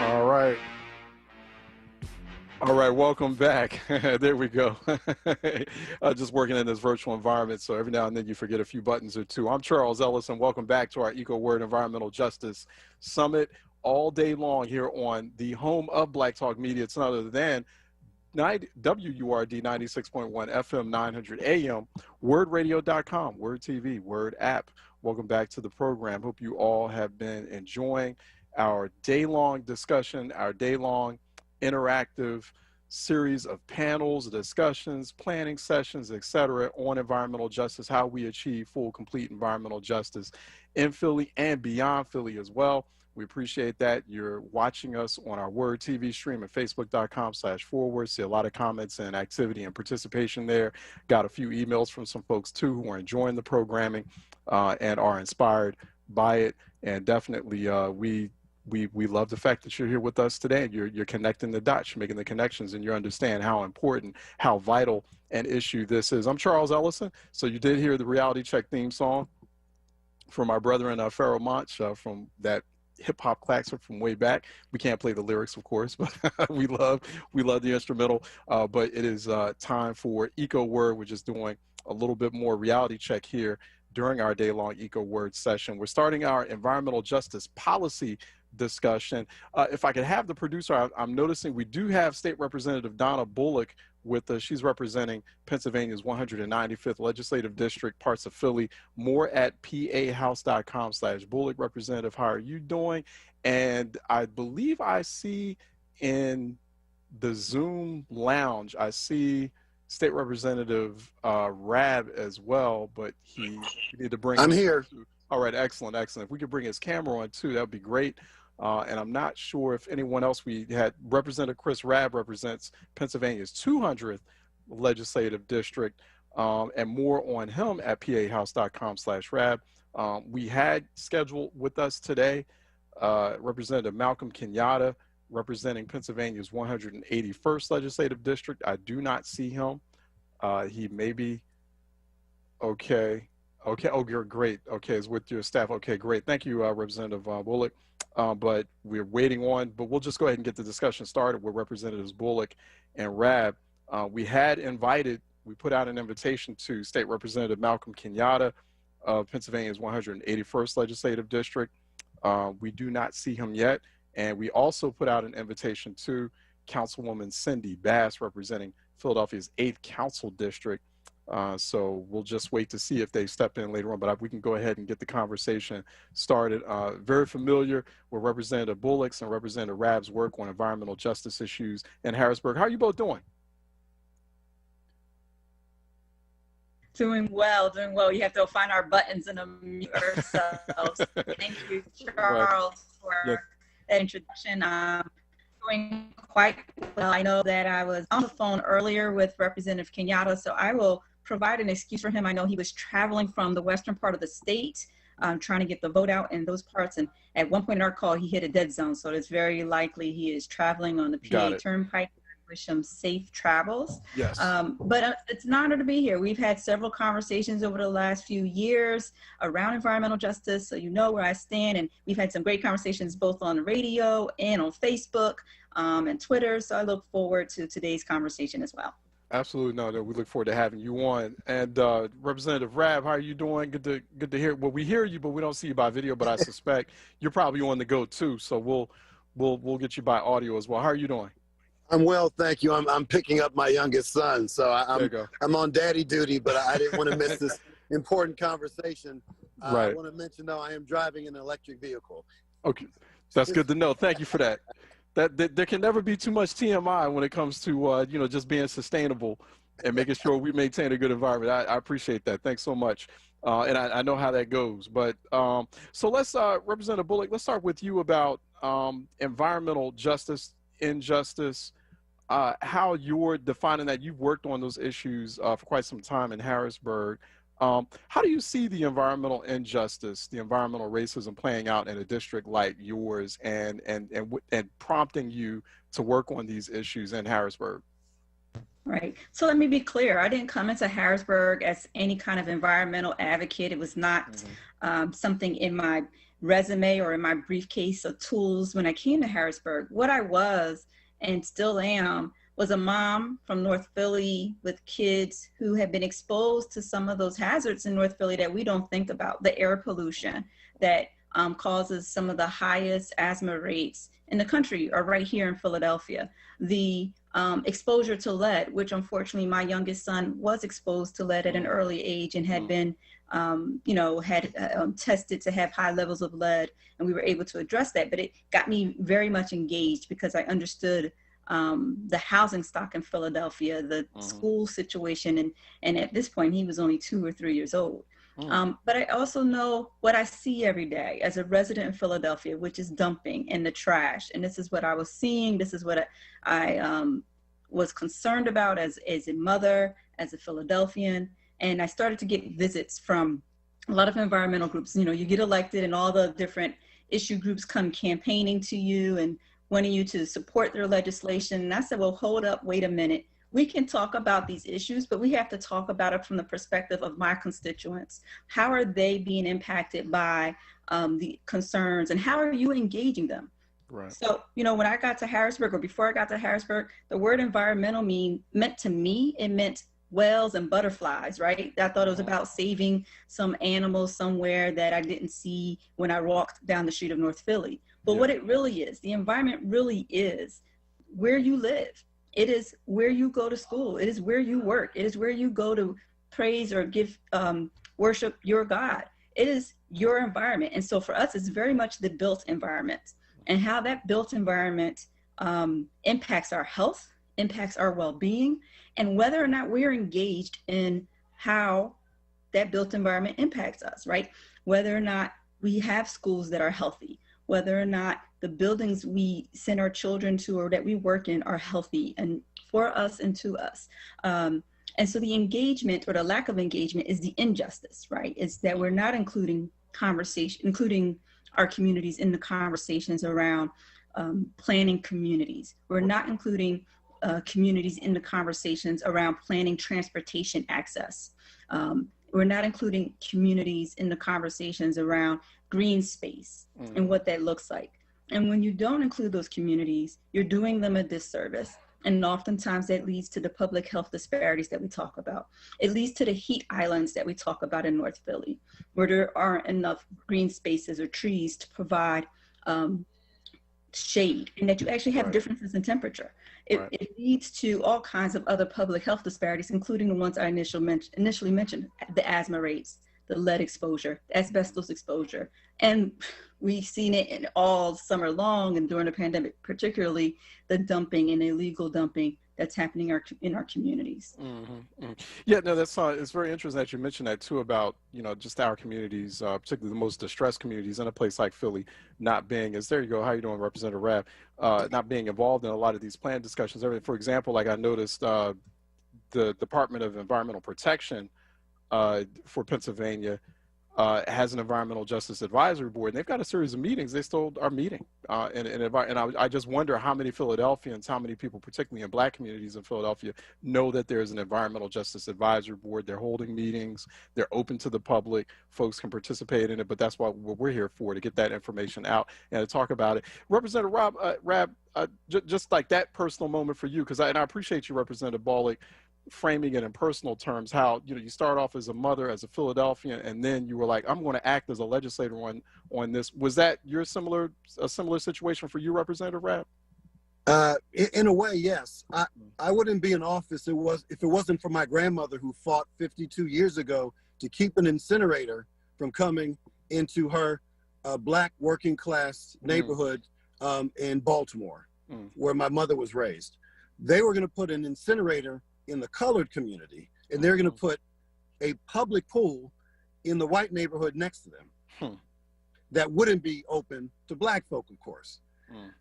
All right. All right, welcome back. There we go. Just working in this virtual environment, so every now and then you forget a few buttons or two. I'm Charles Ellis, and welcome back to our EcoWord Environmental Justice Summit all day long here on the home of Black Talk Media. It's none other than WURD 96.1 FM 900 AM, WURDradio.com, WURD TV, WURD app. Welcome back to the program. Hope you all have been enjoying our day-long discussion, our day-long interactive series of panels, discussions, planning sessions, etc., on environmental justice, how we achieve full, complete environmental justice in Philly and beyond Philly as well. We appreciate that you're watching us on our WURD TV stream at facebook.com/forward. See a lot of comments and activity and participation there. Got a few emails from some folks too who are enjoying the programming and are inspired by it. And definitely we love the fact that you're here with us today, and you're connecting the dots, you're making the connections, and you understand how important, how vital an issue this is. I'm Charles Ellison. So you did hear the Reality Check theme song from our brethren Pharoah Monch from that hip-hop classic from way back. We can't play the lyrics, of course, but we love the instrumental. But it is time for EcoWord. We're just doing a little bit more reality check here during our day-long EcoWord session. We're starting our environmental justice policy discussion. If I could have the producer, I'm noticing we do have State Representative Donna Bullock with us. She's representing Pennsylvania's 195th Legislative District, parts of Philly. More at pahouse.com/Bullock. Representative, how are you doing? And I believe I see in the Zoom lounge, I see State Representative Rab as well, but we need to bring I'm here. All right, excellent. If we could bring his camera on too, that would be great. And I'm not sure if anyone else, we had Representative Chris Rab represents Pennsylvania's 200th Legislative District, and more on him at pahouse.com/Rab. We had scheduled with us today Representative Malcolm Kenyatta, representing Pennsylvania's 181st Legislative District. I do not see him. He may be, okay. Okay, oh, you're great. Okay, it's with your staff. Okay, great. Thank you, Representative Bullock. But we're waiting on, but we'll just go ahead and get the discussion started with Representatives Bullock and Rab. We put out an invitation to State Representative Malcolm Kenyatta of Pennsylvania's 181st Legislative District. We do not see him yet. And we also put out an invitation to Councilwoman Cindy Bass, representing Philadelphia's 8th Council District. So we'll just wait to see if they step in later on, but we can go ahead and get the conversation started. Very familiar with Representative Bullock's and Representative Rab's work on environmental justice issues in Harrisburg. How are you both doing? Doing well. You have to find our buttons and unmute ourselves. Thank you, Charles, for that introduction. Doing quite well. I know that I was on the phone earlier with Representative Kenyatta, so I will provide an excuse for him. I know he was traveling from the western part of the state, trying to get the vote out in those parts, and at one point in our call, he hit a dead zone, so it's very likely he is traveling on the PA Turnpike. Wish him safe travels. Yes. But it's an honor to be here. We've had several conversations over the last few years around environmental justice, so you know where I stand, and we've had some great conversations both on the radio and on Facebook and Twitter, so I look forward to today's conversation as well. Absolutely. No, we look forward to having you on. And Representative Rab, how are you doing? Good to hear. Well, we hear you, but we don't see you by video. But I suspect you're probably on the go too. So we'll get you by audio as well. How are you doing? I'm well, thank you. I'm picking up my youngest son, so There you go. I'm on daddy duty, but I didn't want to miss this important conversation. Right. I want to mention though I am driving an electric vehicle. Okay, that's good to know. Thank you for that. That there can never be too much TMI when it comes to you know, just being sustainable and making sure we maintain a good environment. I appreciate that. Thanks so much. And I know how that goes. But so let's Representative Bullock, let's start with you about environmental justice, injustice, how you're defining that. You've worked on those issues for quite some time in Harrisburg. How do you see the environmental injustice, the environmental racism playing out in a district like yours, and prompting you to work on these issues in Harrisburg? Right. So let me be clear. I didn't come into Harrisburg as any kind of environmental advocate. It was not something in my resume or in my briefcase of tools when I came to Harrisburg. What I was and still am was a mom from North Philly with kids who have been exposed to some of those hazards in North Philly that we don't think about. The air pollution that causes some of the highest asthma rates in the country are right here in Philadelphia. The exposure to lead, which unfortunately my youngest son was exposed to lead at an early age and had been, you know, tested to have high levels of lead, and we were able to address that. But it got me very much engaged because I understood the housing stock in Philadelphia, the school situation, and at this point he was only 2 or 3 years old. But I also know what I see every day as a resident in Philadelphia, which is dumping in the trash. And this is what I was seeing. This is what I was concerned about as a mother, as a Philadelphian. And I started to get visits from a lot of environmental groups. You know, you get elected and all the different issue groups come campaigning to you and wanting you to support their legislation. And I said, well, hold up, wait a minute. We can talk about these issues, but we have to talk about it from the perspective of my constituents. How are they being impacted by the concerns, and how are you engaging them? Right. So, you know, when I got to Harrisburg, or before I got to Harrisburg, the word environmental meant to me, it meant whales and butterflies, right? I thought it was about saving some animals somewhere that I didn't see when I walked down the street of North Philly. But what it really is, the environment really is where you live. It is where you go to school. It is where you work. It is where you go to praise or give worship your God. It is your environment. And so for us, it's very much the built environment, and how that built environment impacts our health, impacts our well-being, and whether or not we're engaged in how that built environment impacts us, right? Whether or not we have schools that are healthy, whether or not the buildings we send our children to or that we work in are healthy and for us and to us. And so the engagement or the lack of engagement is the injustice, right? It's that we're not including our communities in the conversations around planning communities. We're not including communities in the conversations around planning transportation access. We're not including communities in the conversations around green space and what that looks like. And when you don't include those communities, you're doing them a disservice. And oftentimes that leads to the public health disparities that we talk about. It leads to the heat islands that we talk about in North Philly, where there aren't enough green spaces or trees to provide shade, and that you actually have differences in temperature. It leads to all kinds of other public health disparities, including the ones I initially mentioned, the asthma rates, the lead exposure, the asbestos exposure. And we've seen it in all summer long and during the pandemic, particularly the dumping and illegal dumping that's happening in our communities. Yeah, no, that's it's very interesting that you mentioned that too, about, you know, just our communities, particularly the most distressed communities in a place like Philly, not being, there you go, how you doing, Representative Rabb, not being involved in a lot of these plan discussions. For example, like I noticed the Department of Environmental Protection for Pennsylvania has an environmental justice advisory board, and they've got a series of meetings. They still are meeting, and I just wonder how many Philadelphians, how many people, particularly in Black communities in Philadelphia, know that there's an environmental justice advisory board. They're holding meetings. They're open to the public. Folks can participate in it, but that's what we're here for, to get that information out and to talk about it. Representative Rabb, just like that personal moment for you, because I appreciate you, Representative Bullock, framing it in personal terms, how, you know, you start off as a mother, as a Philadelphian, and then you were like, I'm going to act as a legislator on this. Was that a similar situation for you, Representative Rabb? In a way, yes. I wouldn't be in office if it wasn't for my grandmother, who fought 52 years ago to keep an incinerator from coming into her black working class neighborhood in Baltimore, where my mother was raised. They were going to put an incinerator in the colored community, and they're going to put a public pool in the white neighborhood next to them that wouldn't be open to black folk, of course.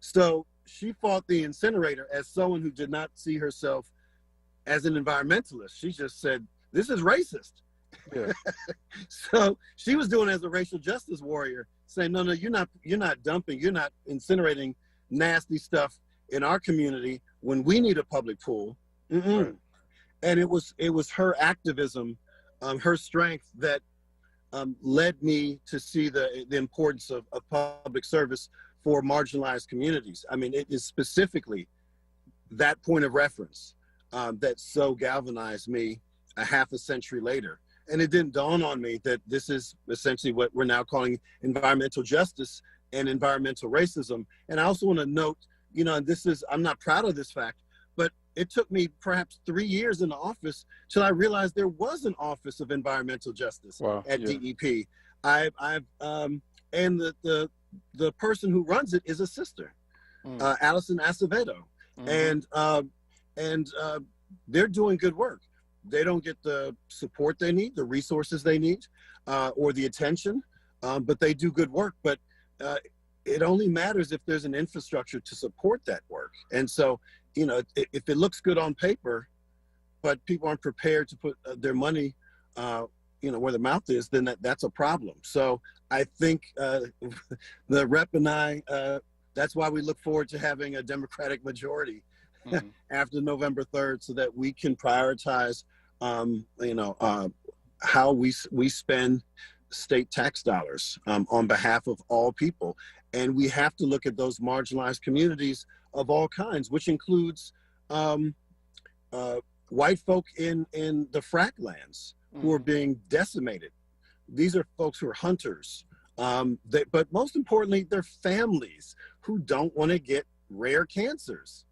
So she fought the incinerator as someone who did not see herself as an environmentalist. She just said, this is racist. Yeah. So she was doing it as a racial justice warrior, saying, no, you're not dumping, you're not incinerating nasty stuff in our community when we need a public pool. Right. And it was her activism, her strength that led me to see the importance of public service for marginalized communities. I mean, it is specifically that point of reference that so galvanized me a half a century later. And it didn't dawn on me that this is essentially what we're now calling environmental justice and environmental racism. And I also want to note, you know, I'm not proud of this fact, but it took me perhaps 3 years in the office till I realized there was an Office of Environmental Justice at DEP. And the person who runs it is a sister, Allison Acevedo, and they're doing good work. They don't get the support they need, the resources they need, or the attention, but they do good work. But it only matters if there's an infrastructure to support that work. And so, you know, if it looks good on paper, but people aren't prepared to put their money, you know, where the mouth is, then that's a problem. So I think the rep and I, that's why we look forward to having a Democratic majority after November 3rd, so that we can prioritize, you know, how we spend state tax dollars on behalf of all people. And we have to look at those marginalized communities of all kinds, which includes white folk in the frack lands who are being decimated. These are folks who are hunters, but most importantly, they're families who don't want to get rare cancers.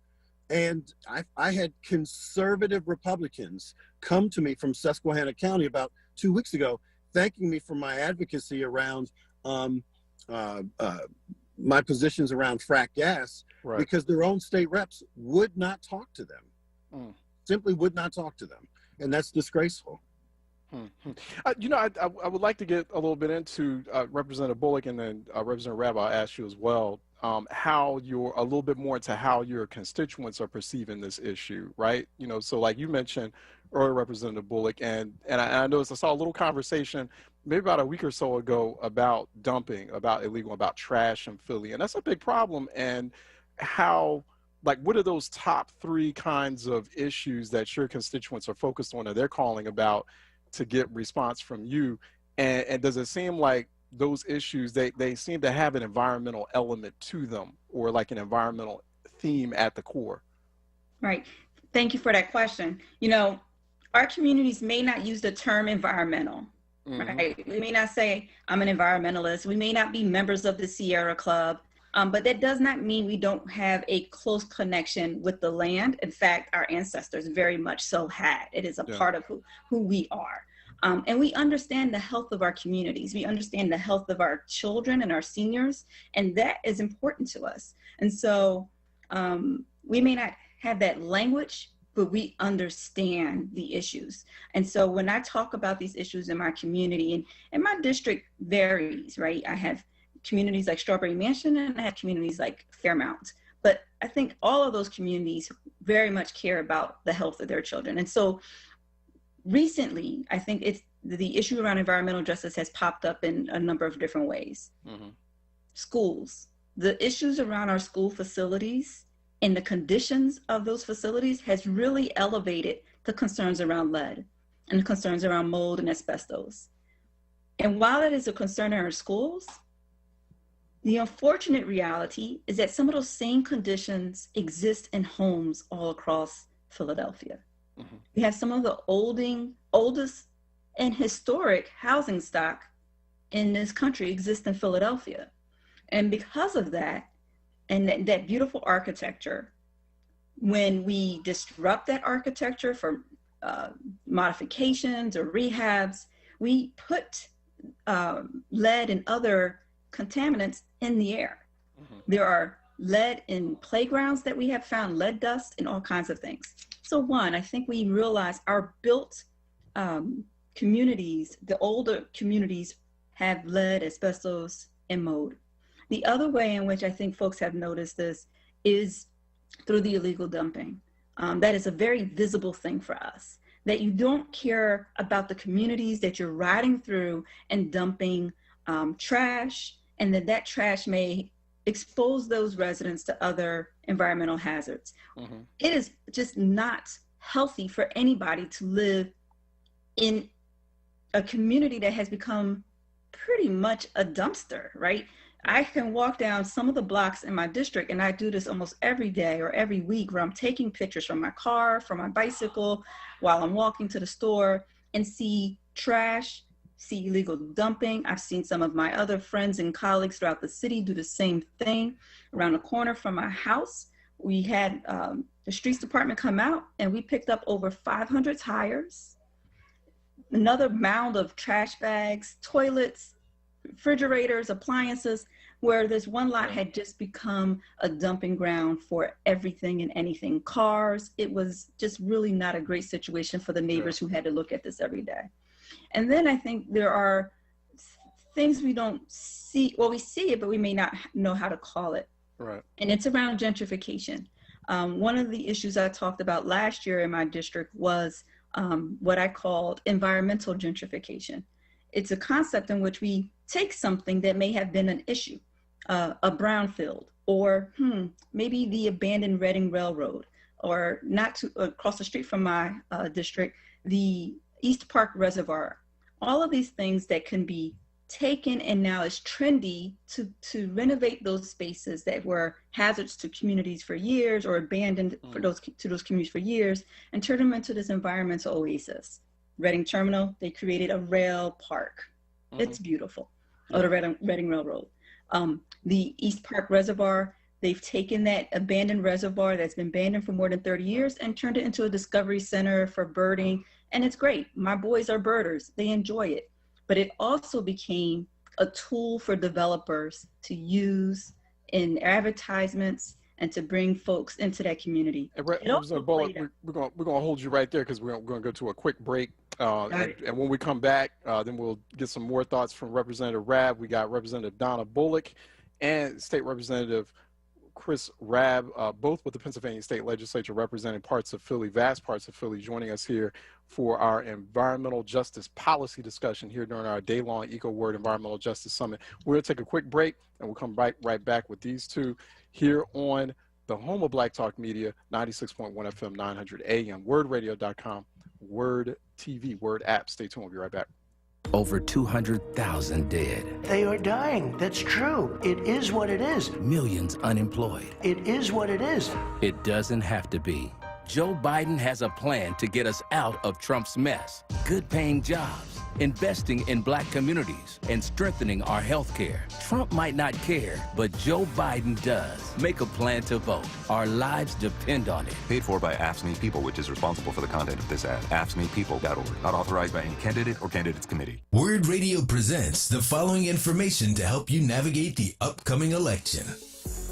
And I had conservative Republicans come to me from Susquehanna County about 2 weeks ago, thanking me for my advocacy around my positions around frack gas, because their own state reps would not talk to them, simply would not talk to them. And that's disgraceful. You know, I would like to get a little bit into Representative Bullock, and then Representative Rabb, I'll ask you as well, how you're a little bit more into how your constituents are perceiving this issue, right? You know, so like you mentioned earlier, Representative Bullock, and I noticed I saw a little conversation maybe about a week or so ago about dumping, about illegal, about trash in Philly, and that's a big problem. And how, like, what are those top 3 kinds of issues that your constituents are focused on, or they're calling about, to get response from you? And does it seem like those issues, they seem to have an environmental element to them, or like an environmental theme at the core? Right. Thank you for that question. You know, our communities may not use the term environmental, right? We may not say, I'm an environmentalist. We may not be members of the Sierra Club, but that does not mean we don't have a close connection with the land. In fact, our ancestors very much so had. It is a part of who we are. And we understand the health of our communities. We understand the health of our children and our seniors, and that is important to us. And so we may not have that language, but we understand the issues. And so when I talk about these issues in my community, and my district varies, right? I have communities like Strawberry Mansion, and I have communities like Fairmount. But I think all of those communities very much care about the health of their children. And so recently, I think it's the issue around environmental justice has popped up in a number of different ways. Schools, the issues around our school facilities and the conditions of those facilities has really elevated the concerns around lead and the concerns around mold and asbestos. And while it is a concern in our schools, the unfortunate reality is that some of those same conditions exist in homes all across Philadelphia. We have some of the oldest and historic housing stock in this country exists in Philadelphia. And because of that, and that beautiful architecture, when we disrupt that architecture for modifications or rehabs, we put lead and other contaminants in the air. There are lead in playgrounds that we have found, lead dust and all kinds of things. So one, I think we realize our built communities, the older communities, have lead, asbestos, and mold. The other way in which I think folks have noticed this is through the illegal dumping. That is a very visible thing for us, that you don't care about the communities that you're riding through and dumping trash, and that trash may expose those residents to other environmental hazards. It is just not healthy for anybody to live in a community that has become pretty much a dumpster, right? I can walk down some of the blocks in my district, and I do this almost every day or every week, where I'm taking pictures from my car, from my bicycle, while I'm walking to the store, and see trash, see illegal dumping. I've seen some of my other friends and colleagues throughout the city do the same thing. Around the corner from my house, we had the streets department come out, and we picked up over 500 tires, another mound of trash bags, toilets, refrigerators, appliances, where this one lot had just become a dumping ground for everything and anything. Cars, it was just really not a great situation for the neighbors who had to look at this every day. And then I think there are things we don't see, well, we see it, but we may not know how to call it. Right. And it's around gentrification. One of the issues I talked about last year in my district was what I called environmental gentrification. It's a concept in which we take something that may have been an issue, a brownfield, or maybe the abandoned Reading Railroad, or not too across the street from my district, the East Park Reservoir. All of these things that can be taken, and now it's trendy to renovate those spaces that were hazards to communities for years, or abandoned for those communities for years, and turn them into this environmental oasis. Reading Terminal, they created a rail park. It's beautiful. Or the Reading Railroad. The East Park Reservoir, they've taken that abandoned reservoir that's been abandoned for more than 30 years and turned it into a discovery center for birding. And it's great. My boys are birders. They enjoy it. But it also became a tool for developers to use in advertisements and to bring folks into that community. And we're going to hold you right there, because we're going to go to a quick break. And when we come back, then we'll get some more thoughts from Representative Rabb. We got Representative Donna Bullock and State Representative Chris Rabb, both with the Pennsylvania State Legislature, representing parts of Philly, vast parts of Philly, joining us here for our environmental justice policy discussion here during our day-long EcoWord Environmental Justice Summit. We're going to take a quick break, and we'll come right back with these two here on the home of Black Talk Media, 96.1 FM, 900 AM, WURDradio.com, WURD TV, WURD app. Stay tuned. We'll be right back. Over 200,000 dead. They are dying. That's true. It is what it is. Millions unemployed. It is what it is. It doesn't have to be. Joe Biden has a plan to get us out of Trump's mess. Good paying jobs, investing in Black communities, and strengthening our health care. Trump might not care, but Joe Biden does. Make a plan to vote. Our lives depend on it. Paid for by AFSCME People, which is responsible for the content of this ad. AFSCMEPeople.org. Not authorized by any candidate or candidates committee. WURD Radio presents the following information to help you navigate the upcoming election.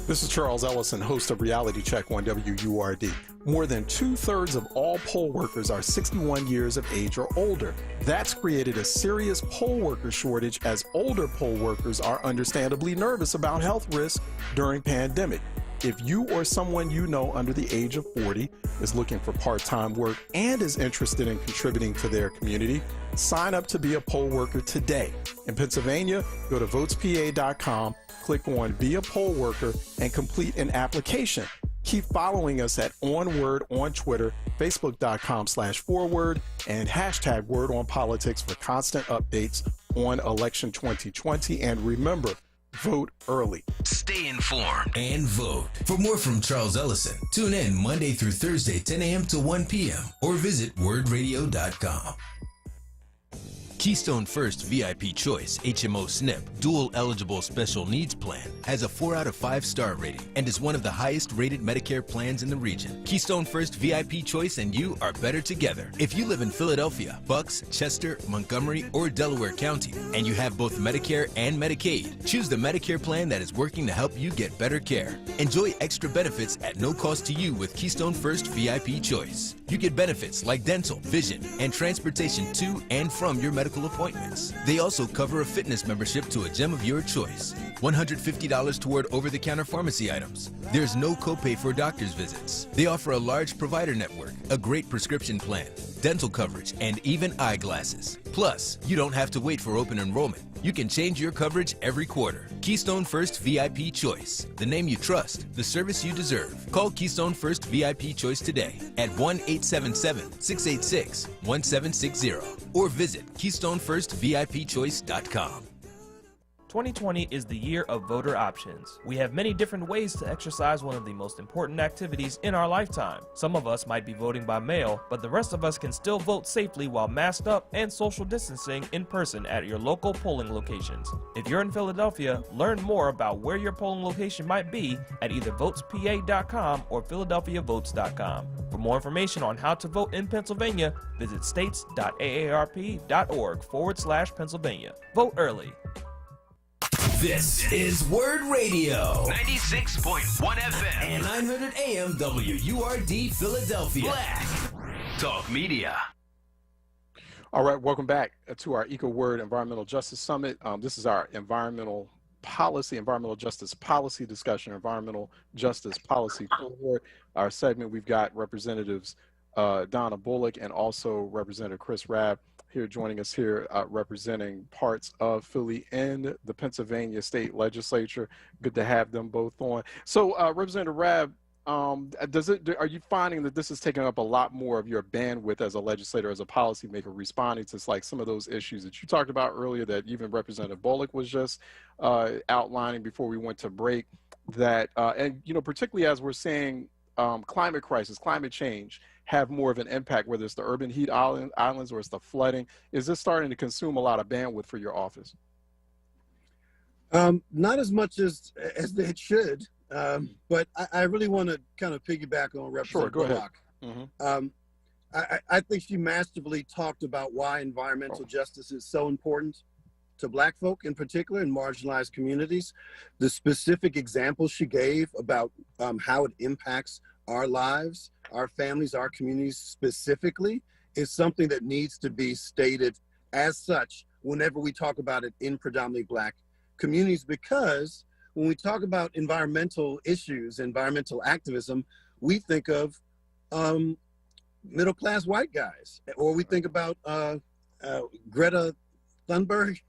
This is Charles Ellison, host of Reality Check on WURD. More than 2/3 of all poll workers are 61 years of age or older. That's created a serious poll worker shortage, as older poll workers are understandably nervous about health risks during pandemic. If you or someone you know under the age of 40 is looking for part-time work and is interested in contributing to their community, sign up to be a poll worker today. In Pennsylvania, go to votespa.com, click on Be a Poll Worker, and complete an application. Keep following us at onWURD on Twitter, facebook.com/forward, and #WordOnPolitics for constant updates on election 2020. And remember, Vote early. Stay informed and vote. For more from Charles Ellison, tune in Monday through Thursday, 10 a.m. to 1 p.m. or visit wordradio.com. Keystone First VIP Choice HMO SNP Dual Eligible Special Needs Plan has a 4 out of 5 star rating and is one of the highest rated Medicare plans in the region. Keystone First VIP Choice and you are better together. If you live in Philadelphia, Bucks, Chester, Montgomery, or Delaware County, and you have both Medicare and Medicaid, choose the Medicare plan that is working to help you get better care. Enjoy extra benefits at no cost to you with Keystone First VIP Choice. You get benefits like dental, vision, and transportation to and from your medical appointments. They also cover a fitness membership to a gym of your choice. $150 toward over-the-counter pharmacy items. There's no copay for doctor's visits. They offer a large provider network, a great prescription plan, dental coverage, and even eyeglasses. Plus, you don't have to wait for open enrollment. You can change your coverage every quarter. Keystone First VIP Choice. The name you trust, the service you deserve. Call Keystone First VIP Choice today at 1-877-686-1760 or visit KeystoneFirstVIPChoice.com. 2020 is the year of voter options. We have many different ways to exercise one of the most important activities in our lifetime. Some of us might be voting by mail, but the rest of us can still vote safely while masked up and social distancing in person at your local polling locations. If you're in Philadelphia, learn more about where your polling location might be at either votespa.com or philadelphiavotes.com. For more information on how to vote in Pennsylvania, visit states.aarp.org/Pennsylvania. Vote early. This is WURD Radio, 96.1 FM and 900 AM WURD Philadelphia. Black Talk Media. All right, welcome back to our EcoWord Environmental Justice Summit. This is our environmental justice policy discussion, environmental justice policy cohort. Our segment, we've got Representatives Donna Bullock and also Representative Chris Rabb here joining us here, representing parts of Philly and the Pennsylvania State Legislature. Good to have them both on. So, Representative Rabb, are you finding that this is taking up a lot more of your bandwidth as a legislator, as a policymaker, responding to like some of those issues that you talked about earlier, that even Representative Bullock was just outlining before we went to break? That and particularly as we're seeing climate crisis, climate change have more of an impact, whether it's the urban heat islands or it's the flooding. Is this starting to consume a lot of bandwidth for your office? Not as much as it should, but I really want to kind of piggyback on Representative Bullock. Mm-hmm. I think she masterfully talked about why environmental justice is so important to Black folk in particular in marginalized communities. The specific examples she gave about how it impacts our lives, our families, our communities specifically, is something that needs to be stated as such whenever we talk about it in predominantly Black communities, because when we talk about environmental issues, environmental activism, we think of middle-class white guys, or we think about Greta Thunberg,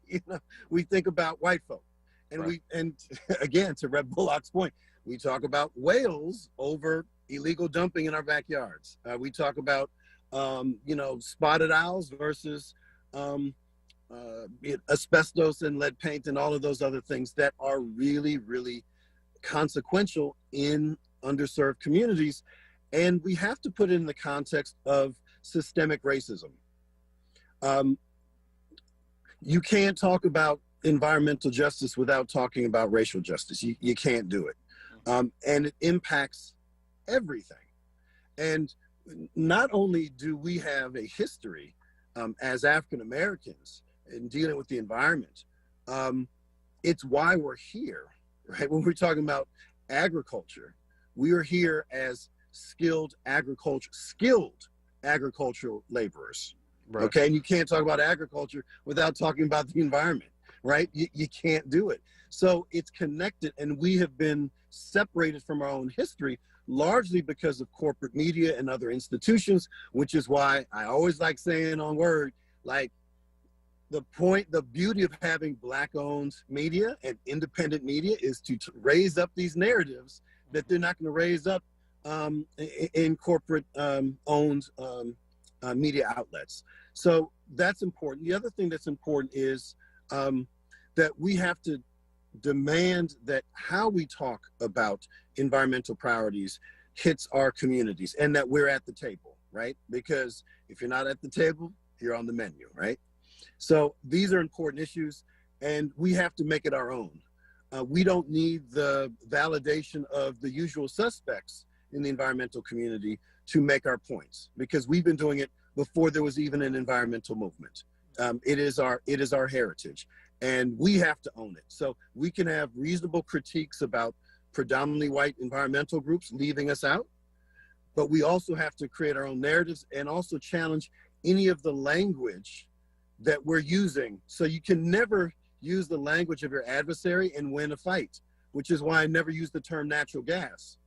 we think about white folk. And and again, to Rep. Bullock's point, we talk about whales over illegal dumping in our backyards. We talk about, spotted owls versus asbestos and lead paint and all of those other things that are really, really consequential in underserved communities. And we have to put it in the context of systemic racism. You can't talk about environmental justice without talking about racial justice. You can't do it. And it impacts everything. And not only do we have a history as African Americans in dealing with the environment, it's why we're here, right? When we're talking about agriculture, we are here as skilled agricultural laborers. Right. Okay, and you can't talk about agriculture without talking about the environment, right? You can't do it. So it's connected, and we have been separated from our own history largely because of corporate media and other institutions, which is why I always like saying on WURD, like the beauty of having Black-owned media and independent media is to raise up these narratives that they're not going to raise up in corporate owned media outlets. So that's important. The other thing that's important is that we have to demand that how we talk about environmental priorities hits our communities and that we're at the table, right? Because if you're not at the table, you're on the menu, right? So these are important issues and we have to make it our own. We don't need the validation of the usual suspects in the environmental community to make our points, because we've been doing it before there was even an environmental movement. It is our heritage, and we have to own it. So we can have reasonable critiques about predominantly white environmental groups leaving us out, but we also have to create our own narratives and also challenge any of the language that we're using. So you can never use the language of your adversary and win a fight, which is why I never use the term natural gas.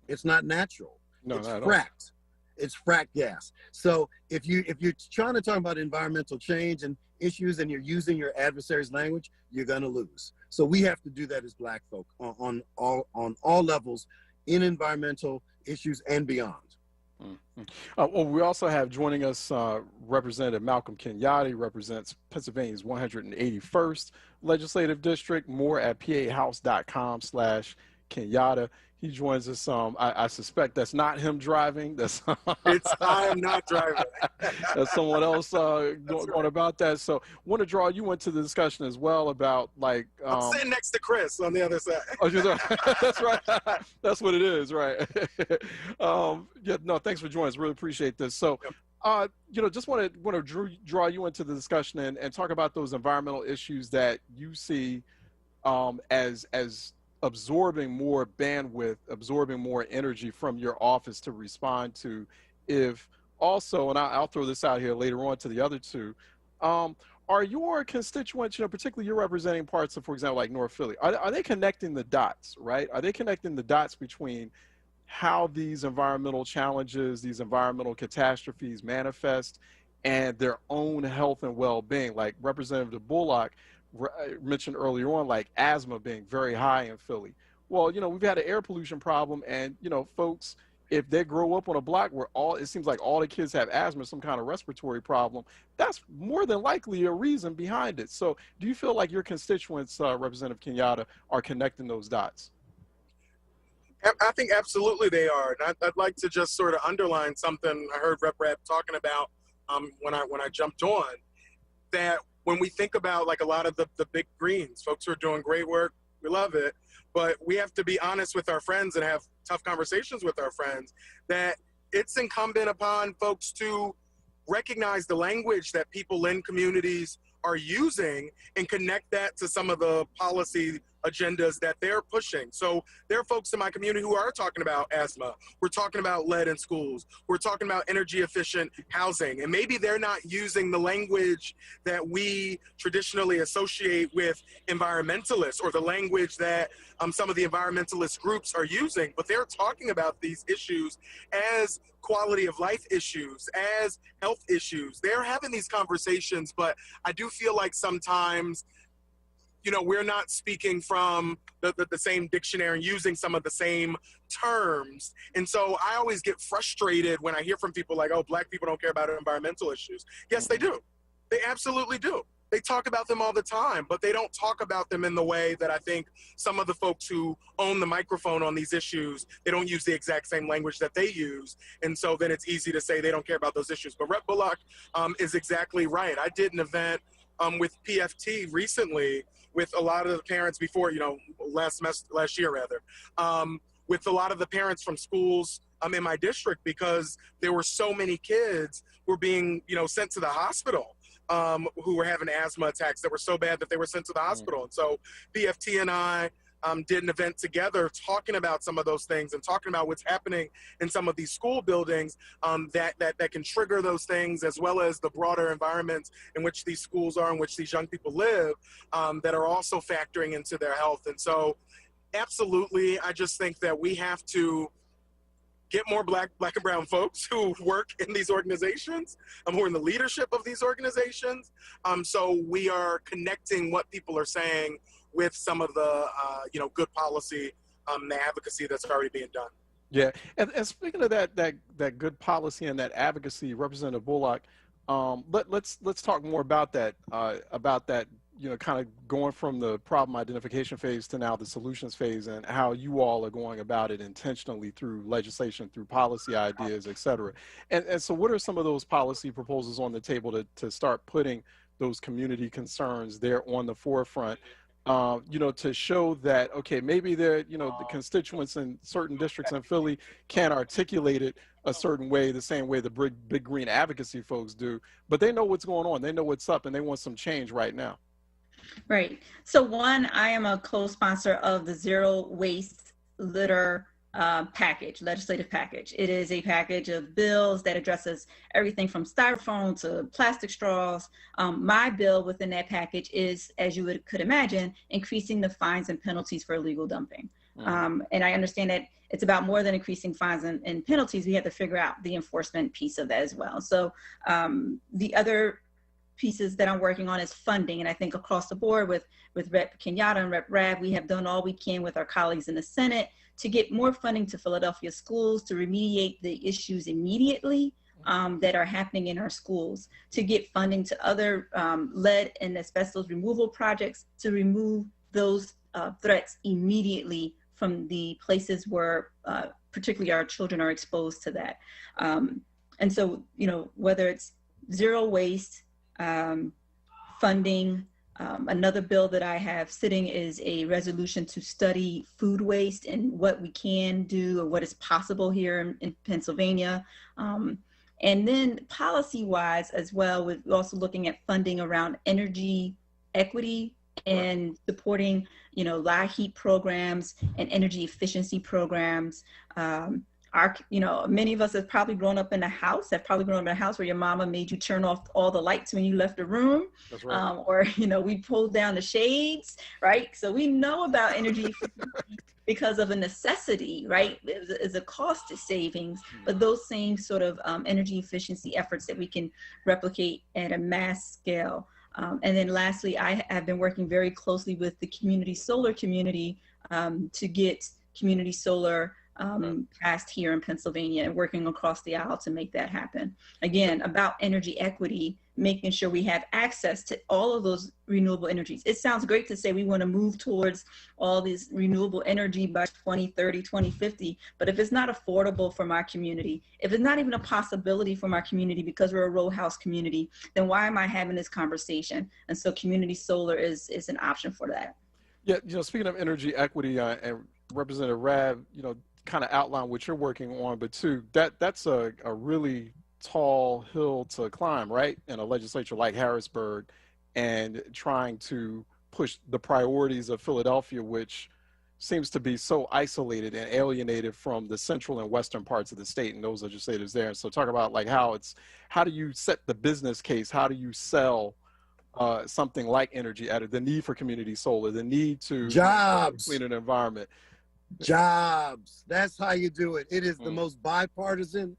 It's not natural. No, it's not fracked. It's fracked gas. So if you're trying to talk about environmental change and issues and you're using your adversary's language, you're gonna lose. So we have to do that as Black folk on all levels in environmental issues and beyond. Well, we also have joining us Representative Malcolm Kenyatta. He represents Pennsylvania's 181st Legislative District. More at pahouse.com/Kenyatta. He joins us. I suspect that's not him driving. That's I am not driving. That's someone else going about that. So want to draw you into the discussion as well about like. I'm sitting next to Chris on the other side. Oh, that's right. That's what it is, right? Yeah, no, thanks for joining us. Really appreciate this. So. Just want to draw you into the discussion and talk about those environmental issues that you see as absorbing more bandwidth, absorbing more energy from your office to respond to. If also, and I'll throw this out here later on to the other two, are your constituents, particularly you're representing parts of, for example, like North Philly, are they connecting the dots, right? Are they connecting the dots between how these environmental challenges, these environmental catastrophes manifest and their own health and well-being? Like Representative Bullock mentioned earlier on, like asthma being very high in Philly. Well, we've had an air pollution problem, and folks, if they grow up on a block where it seems like all the kids have asthma, some kind of respiratory problem, that's more than likely a reason behind it. So do you feel like your constituents, Representative Kenyatta, are connecting those dots? I think absolutely they are. And I'd like to just sort of underline something I heard Rep. talking about when I jumped on, that when we think about like a lot of the big greens, folks who are doing great work, we love it, but we have to be honest with our friends and have tough conversations with our friends, that it's incumbent upon folks to recognize the language that people in communities are using and connect that to some of the policy agendas that they're pushing. So there are folks in my community who are talking about asthma. We're talking about lead in schools. We're talking about energy efficient housing. And maybe they're not using the language that we traditionally associate with environmentalists, or the language that some of the environmentalist groups are using, but they're talking about these issues as quality of life issues, as health issues. They're having these conversations, but I do feel like sometimes we're not speaking from the same dictionary and using some of the same terms. And so I always get frustrated when I hear from people like, oh, Black people don't care about environmental issues. Yes, they do. They absolutely do. They talk about them all the time, but they don't talk about them in the way that I think some of the folks who own the microphone on these issues, they don't use the exact same language that they use. And so then it's easy to say they don't care about those issues. But Rep. Bullock is exactly right. I did an event with PFT recently with a lot of the parents before, last year rather, with a lot of the parents from schools in my district, because there were so many kids who were being, sent to the hospital who were having asthma attacks that were so bad that they were sent to the hospital. And so PFT and I did an event together talking about some of those things and talking about what's happening in some of these school buildings that can trigger those things, as well as the broader environments in which these schools are, in which these young people live, that are also factoring into their health. And so absolutely, I just think that we have to get more black and brown folks who work in these organizations, who are in the leadership of these organizations. So we are connecting what people are saying with some of the, good policy, the advocacy that's already being done. Yeah, and speaking of that good policy and that advocacy, Representative Bullock, let's talk more about that you know, kind of going from the problem identification phase to now the solutions phase, and how you all are going about it intentionally through legislation, through policy ideas, et cetera. And so what are some of those policy proposals on the table to start putting those community concerns there on the forefront, you know, to show that, okay, maybe they're, you know, the constituents in certain districts in Philly can't articulate it a certain way, the same way the big green advocacy folks do, but they know what's going on, they know what's up, and they want some change right now. Right. So one, I am a co-sponsor of the Zero Waste Litter package, legislative package. It is a package of bills that addresses everything from styrofoam to plastic straws. My bill within that package is, as you could imagine, increasing the fines and penalties for illegal dumping. And I understand that it's about more than increasing fines and penalties. We have to figure out the enforcement piece of that as well. So the other pieces that I'm working on is funding. And I think across the board with Rep. Kenyatta and Rep. Rabb, we have done all we can with our colleagues in the Senate to get more funding to Philadelphia schools to remediate the issues immediately that are happening in our schools, to get funding to other lead and asbestos removal projects to remove those threats immediately from the places where particularly our children are exposed to that. And so, you know, whether it's zero waste, funding. Another bill that I have sitting is a resolution to study food waste and what we can do or what is possible here in Pennsylvania. And then policy-wise as well, we're also looking at funding around energy equity and supporting, you know, light heat programs and energy efficiency programs. You know, many of us have probably grown up in a house, where your mama made you turn off all the lights when you left the room. That's right. Or, you know, we pulled down the shades, right? So we know about energy because of a necessity, right? It's a cost to savings, but those same sort of energy efficiency efforts that we can replicate at a mass scale. And then lastly, I have been working very closely with the community solar community to get community solar passed here in Pennsylvania, and working across the aisle to make that happen. Again, about energy equity, making sure we have access to all of those renewable energies. It sounds great to say we want to move towards all this renewable energy by 2030, 2050, but if it's not affordable from our community, if it's not even a possibility from our community because we're a row house community, then why am I having this conversation? And so community solar is an option for that. Yeah, you know, speaking of energy equity, and Representative Rabb, you know, kind of outline what you're working on, but too, that's a really tall hill to climb, right? In a legislature like Harrisburg, and trying to push the priorities of Philadelphia, which seems to be so isolated and alienated from the central and western parts of the state and those legislators there. And so talk about like how do you set the business case? How do you sell something like energy at the need for community solar, the need to clean an environment? Jobs. That's how you do it. It is the most bipartisan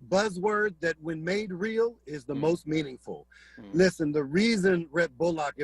buzzword that when made real is the most meaningful. Listen, the reason Rep. Bullock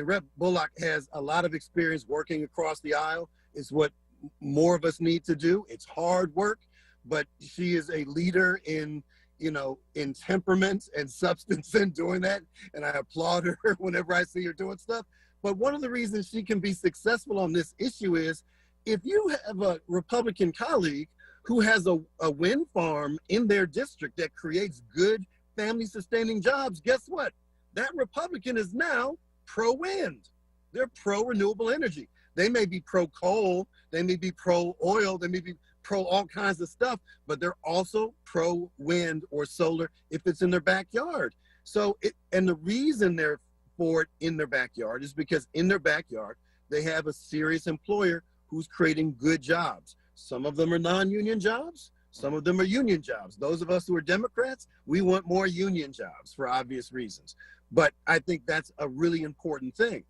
has a lot of experience working across the aisle is what more of us need to do. It's hard work, but she is a leader in, you know, in temperament and substance in doing that. And I applaud her whenever I see her doing stuff. But one of the reasons she can be successful on this issue is if you have a Republican colleague who has a wind farm in their district that creates good family sustaining jobs, guess what? That Republican is now pro-wind. They're pro-renewable energy. They may be pro-coal, they may be pro-oil, they may be pro all kinds of stuff, but they're also pro-wind or solar if it's in their backyard. So, and the reason they're for it in their backyard is because in their backyard, they have a serious employer who's creating good jobs. Some of them are non-union jobs. Some of them are union jobs. Those of us who are Democrats, we want more union jobs for obvious reasons. But I think that's a really important thing.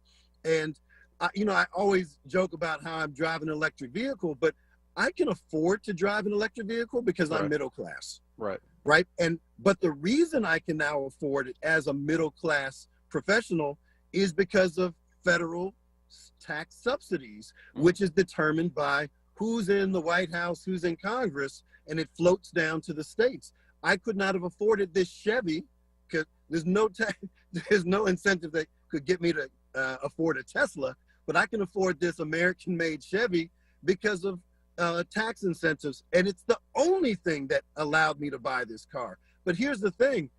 And, you know, I always joke about how I'm driving an electric vehicle, but I can afford to drive an electric vehicle because I'm middle class. Right. Right. But the reason I can now afford it as a middle class professional is because of federal tax subsidies, which is determined by who's in the White House, who's in Congress, and it floats down to the states. I could not have afforded this Chevy because there's no incentive that could get me to afford a Tesla, but I can afford this American-made Chevy because of tax incentives. And it's the only thing that allowed me to buy this car. But here's the thing.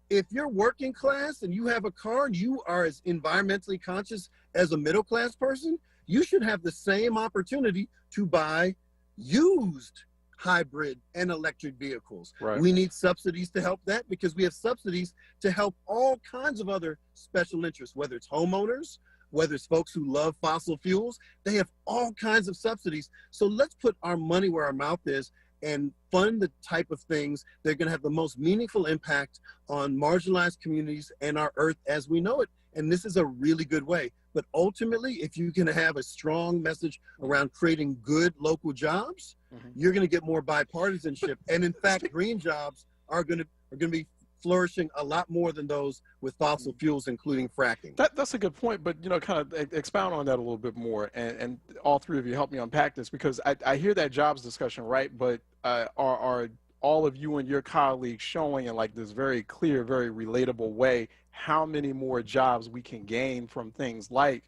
If you're working class and you have a car and you are as environmentally conscious as a middle class person, you should have the same opportunity to buy used hybrid and electric vehicles. Right. We need subsidies to help that, because we have subsidies to help all kinds of other special interests, whether it's homeowners, whether it's folks who love fossil fuels. They have all kinds of subsidies. So let's put our money where our mouth is and fund the type of things that are going to have the most meaningful impact on marginalized communities and our earth as we know it. And this is a really good way. But ultimately, if you can have a strong message around creating good local jobs, you're going to get more bipartisanship. And in fact, green jobs are going to be flourishing a lot more than those with fossil fuels, including fracking. That's a good point, but kind of expound on that a little bit more, and all three of you help me unpack this, because I hear that jobs discussion, right? But are all of you and your colleagues showing in like this very clear, very relatable way how many more jobs we can gain from things like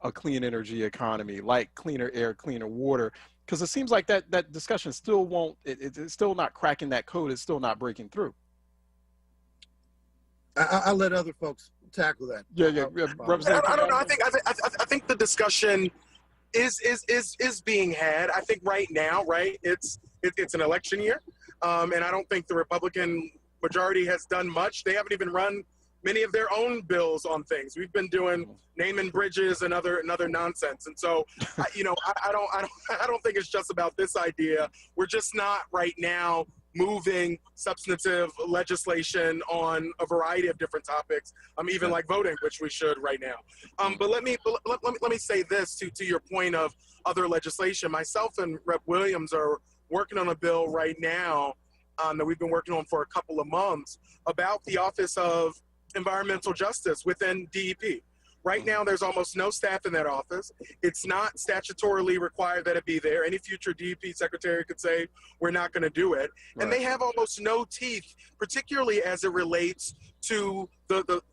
a clean energy economy, like cleaner air, cleaner water? Because it seems like that discussion still won't, it's still not cracking that code, it's still not breaking through. I'll let other folks tackle that. Yeah. I don't know. I think the discussion is being had. I think right now, right, it's an election year, and I don't think the Republican majority has done much. They haven't even run many of their own bills on things. We've been doing naming bridges and other nonsense. And so, I don't think it's just about this idea. We're just not right now moving substantive legislation on a variety of different topics, even like voting, which we should right now. But let me say this to your point of other legislation. Myself and Rep. Williams are working on a bill right now that we've been working on for a couple of months about the Office of Environmental Justice within DEP. Right now, there's almost no staff in that office. It's not statutorily required that it be there. Any future DEP secretary could say, we're not going to do it. Right. And they have almost no teeth, particularly as it relates to the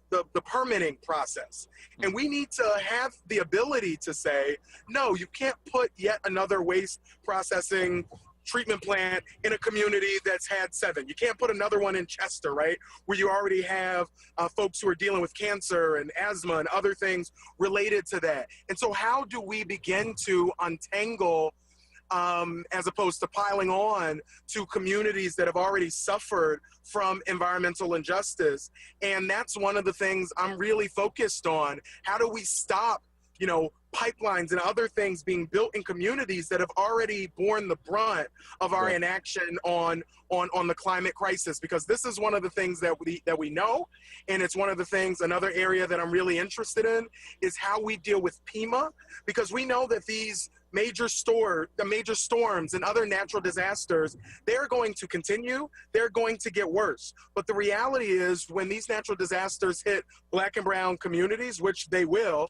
permitting process. And we need to have the ability to say, no, you can't put yet another waste processing treatment plant in a community that's had 7. You can't put another one in Chester, right, where you already have folks who are dealing with cancer and asthma and other things related to that. And so how do we begin to untangle, as opposed to piling on to communities that have already suffered from environmental injustice? And that's one of the things I'm really focused on. How do we stop pipelines and other things being built in communities that have already borne the brunt of our inaction on the climate crisis? Because this is one of the things that we know, and it's one of the things, another area that I'm really interested in is how we deal with PEMA, because we know that these major storms and other natural disasters, they're going to continue, they're going to get worse. But the reality is, when these natural disasters hit Black and brown communities, which they will,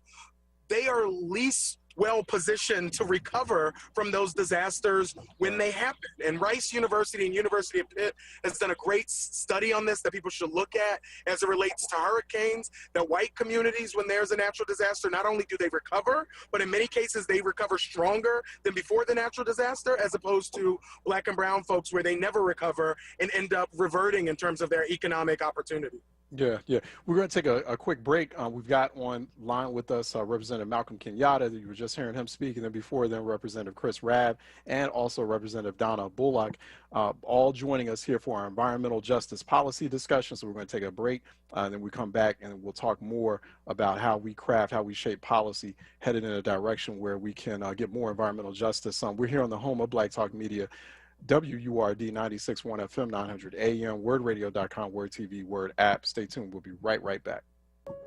they are least well positioned to recover from those disasters when they happen. And Rice University and University of Pitt has done a great study on this that people should look at as it relates to hurricanes, that white communities, when there's a natural disaster, not only do they recover, but in many cases they recover stronger than before the natural disaster, as opposed to Black and brown folks where they never recover and end up reverting in terms of their economic opportunity. Yeah. We're going to take a quick break. We've got on line with us Representative Malcolm Kenyatta. You were just hearing him speak, and then before then Representative Chris Rabb and also Representative Donna Bullock, all joining us here for our environmental justice policy discussion. So we're going to take a break, and then we come back and we'll talk more about how we craft, how we shape policy headed in a direction where we can get more environmental justice. We're here on the home of Black Talk Media, WURD 96.1 FM, 900 AM, WURDradio.com, WURD TV, WURD app. Stay tuned. We'll be right back.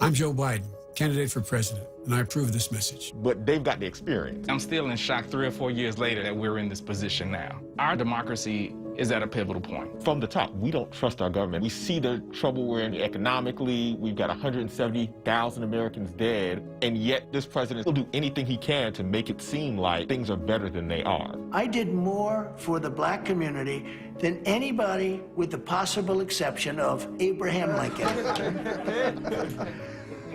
I'm Joe Biden, candidate for president, and I approve this message. But they've got the experience. I'm still in shock 3 or 4 years later that we're in this position now. Our democracy is at a pivotal point. From the top, we don't trust our government. We see the trouble we're in economically. We've got 170,000 Americans dead, and yet this president will do anything he can to make it seem like things are better than they are. I did more for the Black community than anybody, with the possible exception of Abraham Lincoln.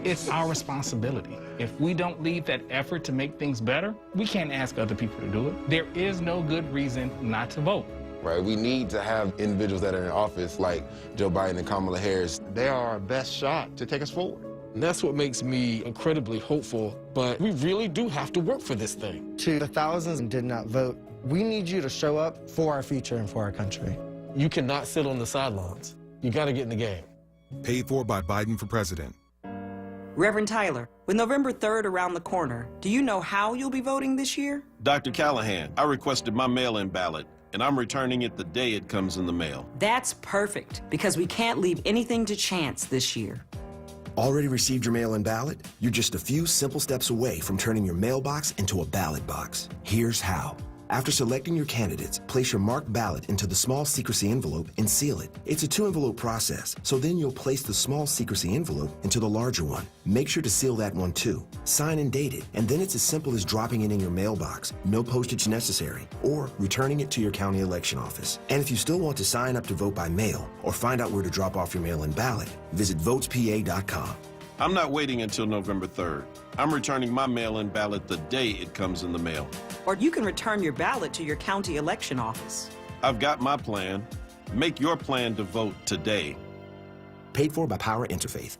It's our responsibility If we don't lead that effort to make things better, we can't ask other people to do it. There is no good reason not to vote. Right, we need to have individuals that are in office like Joe Biden and Kamala Harris. They are our best shot to take us forward. And that's what makes me incredibly hopeful, but we really do have to work for this thing. To the thousands who did not vote, we need you to show up for our future and for our country. You cannot sit on the sidelines. You got to get in the game. Paid for by Biden for president. Reverend Tyler, with November 3rd around the corner, do you know how you'll be voting this year? Dr. Callahan, I requested my mail-in ballot, and I'm returning it the day it comes in the mail. That's perfect, because we can't leave anything to chance this year. Already received your mail-in ballot? You're just a few simple steps away from turning your mailbox into a ballot box. Here's how. After selecting your candidates, place your marked ballot into the small secrecy envelope and seal it. It's a 2-envelope process, so then you'll place the small secrecy envelope into the larger one. Make sure to seal that one too. Sign and date it, and then it's as simple as dropping it in your mailbox, no postage necessary, or returning it to your county election office. And if you still want to sign up to vote by mail or find out where to drop off your mail-in ballot, visit votespa.com. I'm not waiting until November 3rd. I'm returning my mail-in ballot the day it comes in the mail. Or you can return your ballot to your county election office. I've got my plan. Make your plan to vote today. Paid for by Power Interfaith.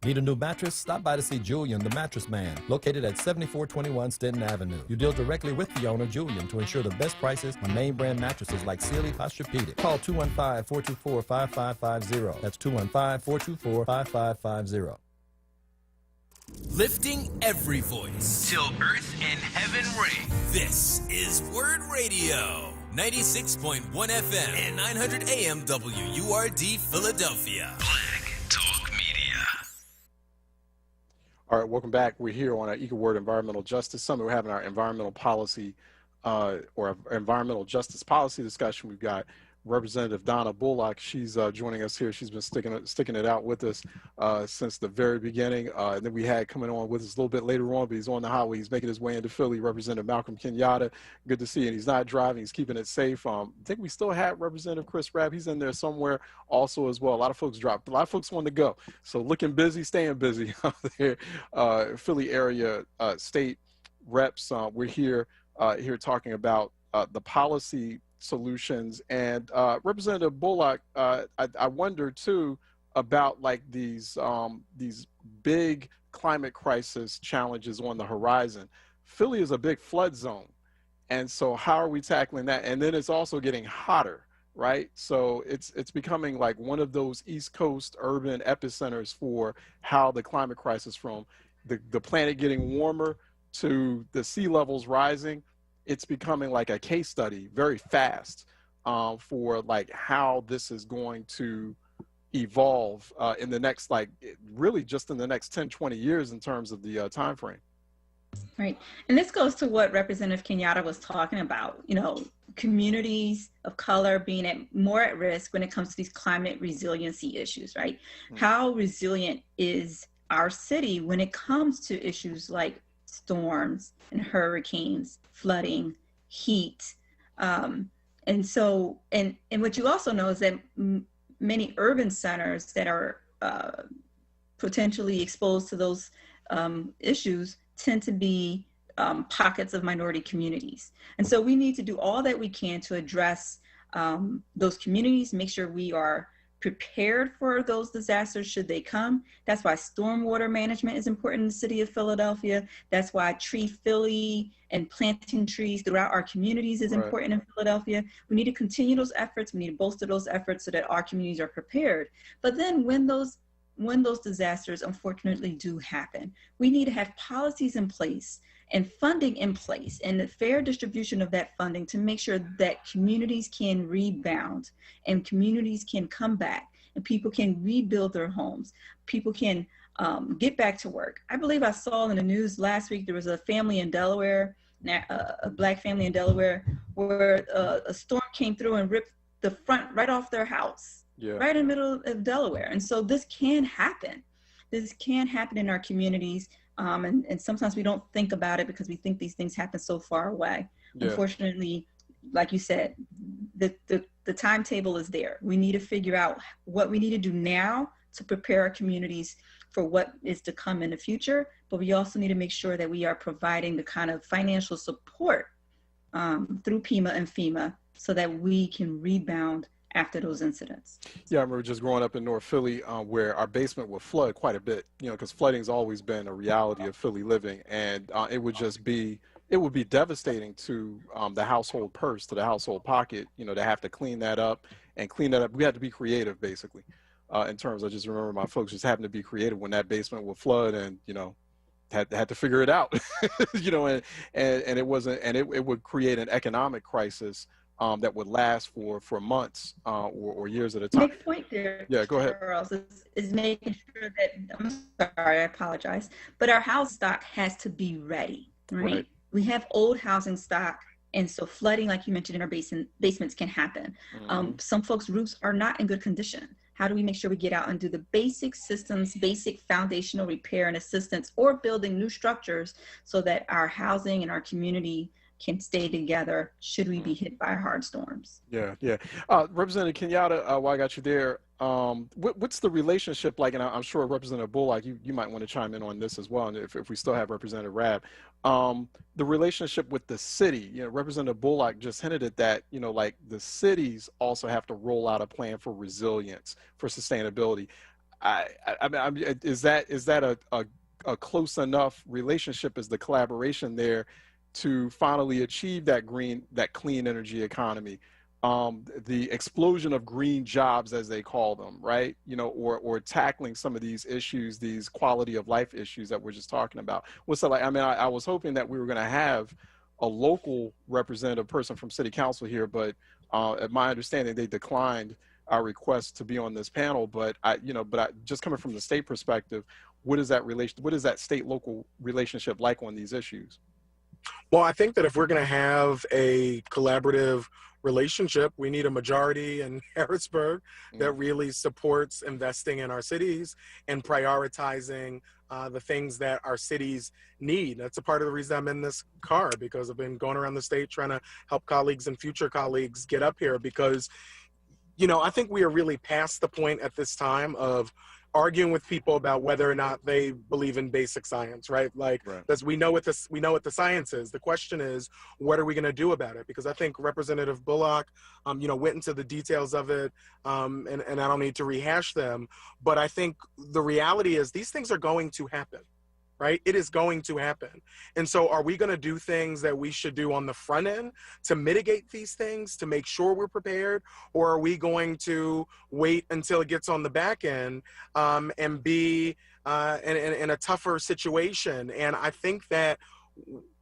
Need a new mattress? Stop by to see Julian, the mattress man, located at 7421 Stenton Avenue. You deal directly with the owner, Julian, to ensure the best prices on name brand mattresses like Sealy, Posturepedic. Call 215-424-5550. That's 215-424-5550. Lifting every voice till earth and heaven ring. This is WURD Radio, 96.1 FM and 900 AM WURD Philadelphia. Black Talk Media. All right, welcome back. We're here on our EcoWord Environmental Justice Summit. We're having our environmental policy or environmental justice policy discussion. We've got Representative Donna Bullock. She's joining us here. She's been sticking it out with us since the very beginning. And then we had coming on with us a little bit later on, but he's on the highway. He's making his way into Philly. Representative Malcolm Kenyatta. Good to see you. And he's not driving. He's keeping it safe. I think we still have Representative Chris Rabb. He's in there somewhere also as well. A lot of folks dropped. A lot of folks want to go. So looking busy, staying busy out there. Philly area state reps. We're here talking about the policy solutions. And Representative Bullock, I wonder too about like these big climate crisis challenges on the horizon. Philly is a big flood zone, and so how are we tackling that? And then it's also getting hotter, right? So it's becoming like one of those East Coast urban epicenters for how the climate crisis, from the planet getting warmer to the sea levels rising. It's becoming like a case study very fast for like how this is going to evolve in the next, like really just in the next 10, 20 years in terms of the time frame. Right. And this goes to what Representative Kenyatta was talking about, you know, communities of color being more at risk when it comes to these climate resiliency issues, right? Mm-hmm. How resilient is our city when it comes to issues like storms and hurricanes, flooding, heat. And so, and what you also know is that many urban centers that are potentially exposed to those issues tend to be pockets of minority communities. And so we need to do all that we can to address those communities, make sure we are prepared for those disasters should they come. That's why stormwater management is important in the city of Philadelphia. That's why Tree Philly and planting trees throughout our communities is important in Philadelphia. We need to continue those efforts. We need to bolster those efforts so that our communities are prepared. But then when those disasters unfortunately do happen, we need to have policies in place and funding in place and the fair distribution of that funding to make sure that communities can rebound and communities can come back and people can rebuild their homes. People can get back to work. I believe I saw in the news last week, there was a family in Delaware, a Black family in Delaware, where a storm came through and ripped the front right off their house, right in the middle of Delaware. And so this can happen. This can happen in our communities. And sometimes we don't think about it because we think these things happen so far away. Yeah. Unfortunately, like you said, the timetable is there. We need to figure out what we need to do now to prepare our communities for what is to come in the future, but we also need to make sure that we are providing the kind of financial support through PEMA and FEMA so that we can rebound after those incidents. Yeah, I remember just growing up in North Philly where our basement would flood quite a bit, you know, because flooding's always been a reality of Philly living, and it would be devastating to the household purse, to the household pocket, you know, to have to clean that up. We had to be creative, basically, in terms of, just remember my folks just having to be creative when that basement would flood, and, you know, had to figure it out, you know, and it wasn't, and it would create an economic crisis that would last for months or years at a time. Big point there. Yeah, go ahead. Charles, is making sure that, I'm sorry, I apologize, but our house stock has to be ready, right? We have old housing stock, and so flooding, like you mentioned, in our basements can happen. Some folks' roofs are not in good condition. How do we make sure we get out and do the basic systems, basic foundational repair and assistance, or building new structures so that our housing and our community can stay together should we be hit by hard storms? Yeah, yeah. Representative Kenyatta, while I got you there, what's the relationship like? And I'm sure Representative Bullock, you might want to chime in on this as well, and if we still have Representative Rabb. The relationship with the city, you know, Representative Bullock just hinted at that, you know, like the cities also have to roll out a plan for resilience, for sustainability. I mean, is that a close enough relationship? Is the collaboration there to finally achieve that clean energy economy, the explosion of green jobs, as they call them, right? You know, or tackling some of these issues, these quality of life issues that we're just talking about. What's that like? I mean, I was hoping that we were going to have a local representative person from City Council here, but at my understanding, they declined our request to be on this panel. But just coming from the state perspective, what is that state-local relationship like on these issues? Well, I think that if we're going to have a collaborative relationship, we need a majority in Harrisburg that really supports investing in our cities and prioritizing the things that our cities need. That's a part of the reason I'm in this car, because I've been going around the state trying to help colleagues and future colleagues get up here, because, you know, I think we are really past the point at this time of arguing with people about whether or not they believe in basic science, right? Like, we know what the science is. The question is, what are we going to do about it? Because I think Representative Bullock, you know, went into the details of it, and I don't need to rehash them. But I think the reality is these things are going to happen, right? It is going to happen. And so are we going to do things that we should do on the front end to mitigate these things, to make sure we're prepared? Or are we going to wait until it gets on the back end and be in a tougher situation? And I think that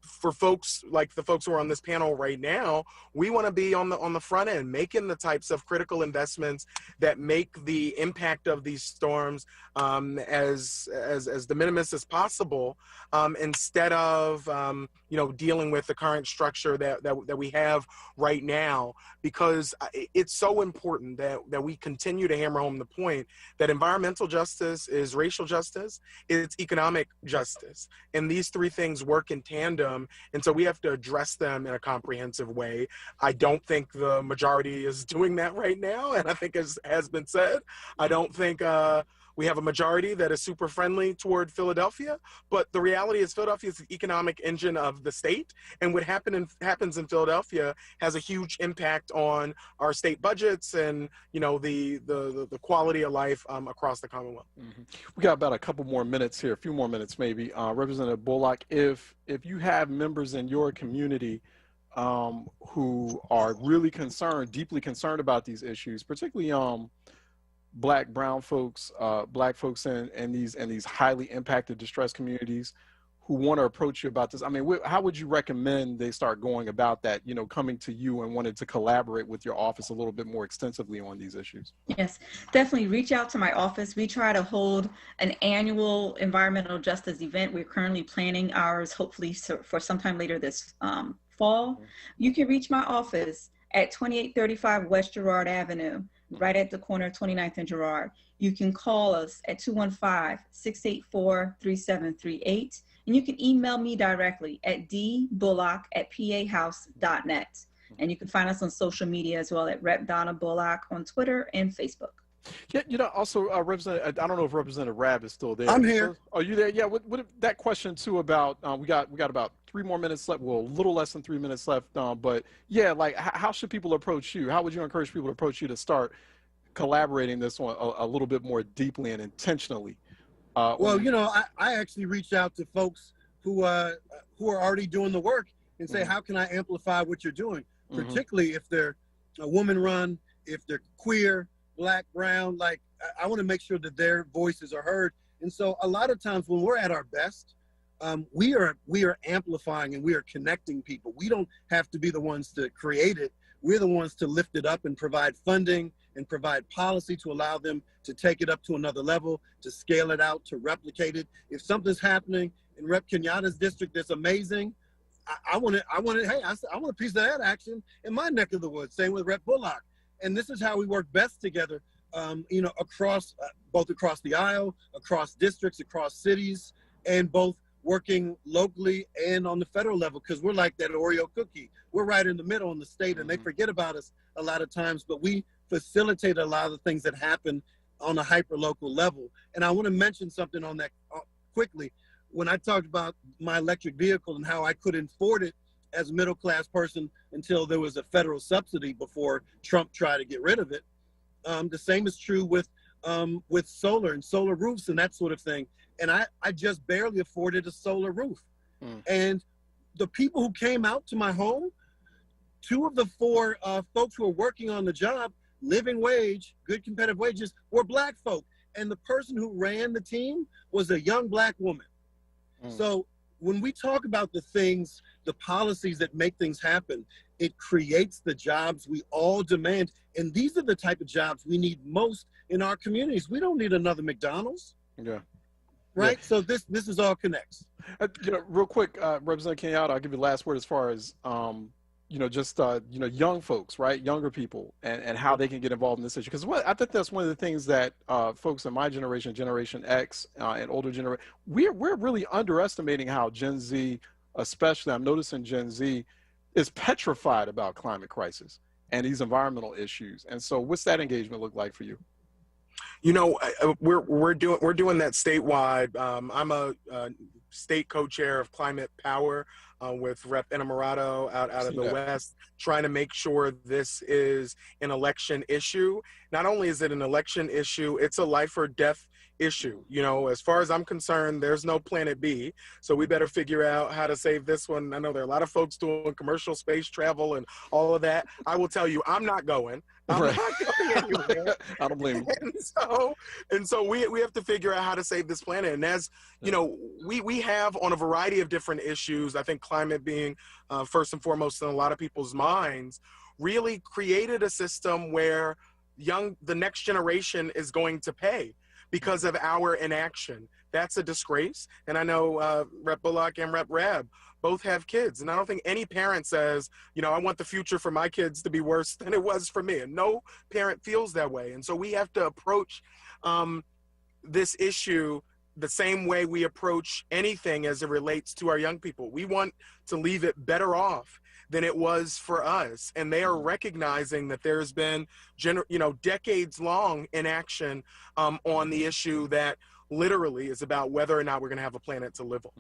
for folks like the folks who are on this panel right now, we want to be on the front end, making the types of critical investments that make the impact of these storms as de minimis as possible, instead of you know, dealing with the current structure that we have right now. Because it's so important that we continue to hammer home the point that environmental justice is racial justice, it's economic justice, and these three things work in tandem. And so we have to address them in a comprehensive way. I don't think the majority is doing that right now. And I think, as has been said, I don't think we have a majority that is super friendly toward Philadelphia. But the reality is Philadelphia is the economic engine of the state. And what happens in Philadelphia has a huge impact on our state budgets and, you know, the quality of life across the Commonwealth. We got about a couple more minutes here, a few more minutes maybe. Representative Bullock, if you have members in your community who are really deeply concerned about these issues, particularly Black, brown folks, Black folks in these highly impacted, distressed communities who want to approach you about this, I mean, how would you recommend they start going about that, you know, coming to you and wanting to collaborate with your office a little bit more extensively on these issues? Yes, definitely reach out to my office. We try to hold an annual environmental justice event. We're currently planning ours, hopefully for sometime later this fall. You can reach my office at 2835 West Girard Avenue, right at the corner of 29th and Girard. You can call us at 215-684-3738. And you can email me directly at dbullock@pahouse.net. And you can find us on social media as well at Rep. Donna Bullock on Twitter and Facebook. Yeah, also, Representative, I don't know if Representative Rabb is still there. I'm here. So, are you there? Yeah, what that question too about, we got about 3 more minutes left, well, a little less than 3 minutes left, but yeah, like, how should people approach you? How would you encourage people to approach you to start collaborating this one a little bit more deeply and intentionally? Well, I actually reached out to folks who are already doing the work and say, how can I amplify what you're doing? Particularly if they're a woman run, if they're queer, Black, brown, like I want to make sure that their voices are heard. And so a lot of times when we're at our best, we are amplifying and we are connecting people. We don't have to be the ones to create it. We're the ones to lift it up and provide funding and provide policy to allow them to take it up to another level, to scale it out, to replicate it. If something's happening in Rep. Kenyatta's district that's amazing, I want a piece of that action in my neck of the woods. Same with Rep. Bullock. And this is how we work best together, across both across the aisle, across districts, across cities, and both working locally and on the federal level, because we're like that Oreo cookie. We're right in the middle in the state, and they forget about us a lot of times, but we facilitate a lot of the things that happen on a hyper-local level. And I want to mention something on that quickly. When I talked about my electric vehicle and how I couldn't afford it as a middle-class person until there was a federal subsidy before Trump tried to get rid of it, the same is true with solar and solar roofs and that sort of thing. And I just barely afforded a solar roof. And the people who came out to my home, 2 of the 4 folks who were working on the job, living wage, good competitive wages, were Black folk. And the person who ran the team was a young Black woman. So when we talk about the things, the policies that make things happen, it creates the jobs we all demand. And these are the type of jobs we need most in our communities. We don't need another McDonald's. Yeah. Right? Yeah. So this is all connects. Real quick, Representative Kenyatta, I'll give you the last word as far as, young folks, right? Younger people and how they can get involved in this issue. Because I think that's one of the things that folks in my generation, Generation X and older generation, we're really underestimating how Gen Z, especially, I'm noticing Gen Z is petrified about climate crisis and these environmental issues. And so what's that engagement look like for you? We're doing that statewide. I'm a state co-chair of Climate Power with Rep. Innamorato out of the West, trying to make sure this is an election issue. Not only is it an election issue, it's a life or death issue. As far as I'm concerned, there's no planet B, so we better figure out how to save this one. I know there are a lot of folks doing commercial space travel and all of that. I will tell you, I'm not going. I'm not going anywhere. I don't blame you. And so we have to figure out how to save this planet. And as we have on a variety of different issues, I think climate being first and foremost in a lot of people's minds, really created a system where the next generation is going to pay because of our inaction. That's a disgrace. And I know Rep. Bullock and Rep. Rabb both have kids. And I don't think any parent says, I want the future for my kids to be worse than it was for me. And no parent feels that way. And so we have to approach this issue the same way we approach anything as it relates to our young people. We want to leave it better off than it was for us. And they are recognizing that there's been, decades long inaction on the issue that literally is about whether or not we're going to have a planet to live on.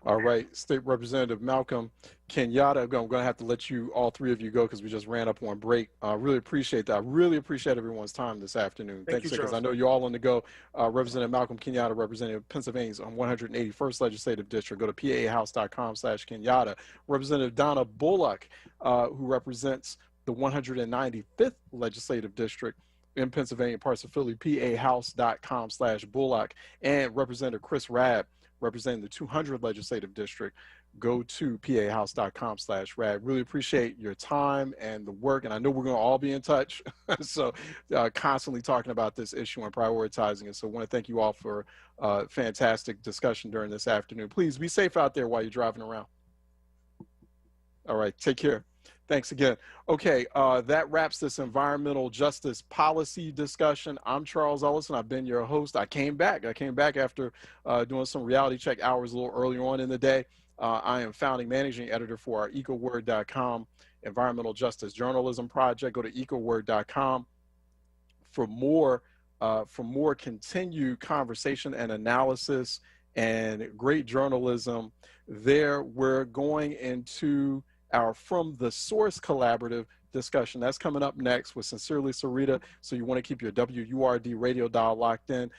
All right, State Representative Malcolm Kenyatta, I'm going to have to let all 3 of you go because we just ran up on break. Really appreciate that. I really appreciate everyone's time this afternoon. Thank you, because I know you're all on the go. Representative Malcolm Kenyatta, Representative of Pennsylvania's 181st Legislative District. Go to pahouse.com/Kenyatta. Representative Donna Bullock, who represents the 195th Legislative District in Pennsylvania, parts of Philly, pahouse.com/Bullock, and Representative Chris Rabb, representing the 200th Legislative District. Go to pahouse.com/Rabb. Really appreciate your time and the work, and I know we're going to all be in touch. So constantly talking about this issue and prioritizing it. So I want to thank you all for fantastic discussion during this afternoon. Please be safe out there while you're driving around. All right, take care. Thanks again. Okay, that wraps this environmental justice policy discussion. I'm Charles Ellison. I've been your host. I came back after doing some reality check hours a little earlier on in the day. I am founding managing editor for our EcoWord.com environmental justice journalism project. Go to EcoWord.com. for more continued conversation and analysis and great journalism there. We're going into our From the Source collaborative discussion. That's coming up next with Sincerely Sarita. So you want to keep your WURD radio dial locked in.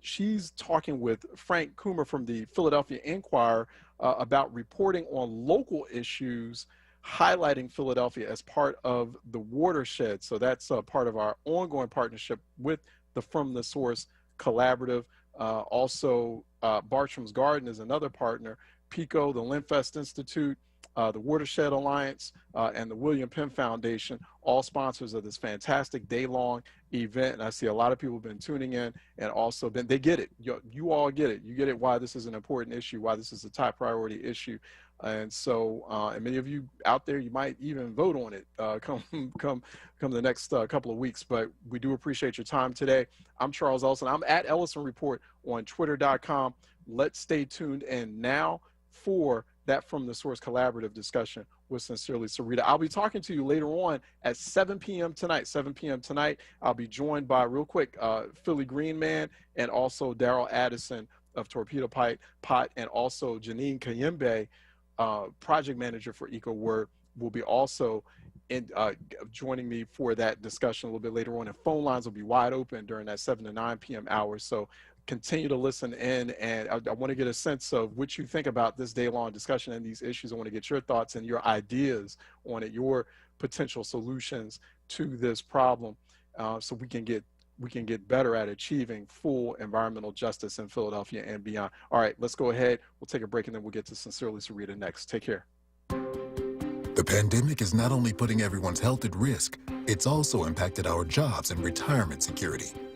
She's talking with Frank Coomer from the Philadelphia Inquirer about reporting on local issues, highlighting Philadelphia as part of the watershed. So that's part of our ongoing partnership with the From the Source collaborative. Also, Bartram's Garden is another partner. PICO, the Linfest Institute, the Watershed Alliance, and the William Penn Foundation, all sponsors of this fantastic day-long event. And I see a lot of people have been tuning in and also they get it. You all get it. You get it why this is an important issue, why this is a top priority issue. And so, and many of you out there, you might even vote on it come the next couple of weeks. But we do appreciate your time today. I'm Charles Ellison. I'm at Ellison Report on Twitter.com. Let's stay tuned in now for that From the Source collaborative discussion with Sincerely Sarita. I'll be talking to you later on at 7 p.m. tonight. 7 p.m. tonight, I'll be joined by, real quick, Philly Green Man and also Daryl Addison of Torpedo Pot, and also Janine Kayembe, project manager for onWURD, will be also joining me for that discussion a little bit later on. And phone lines will be wide open during that 7 to 9 p.m. hours. So continue to listen in, and I want to get a sense of what you think about this day-long discussion and these issues. I want to get your thoughts and your ideas on it, your potential solutions to this problem, so we can get better at achieving full environmental justice in Philadelphia and beyond. All right, let's go ahead. We'll take a break, and then we'll get to Sincerely Sarita next. Take care. The pandemic is not only putting everyone's health at risk, it's also impacted our jobs and retirement security.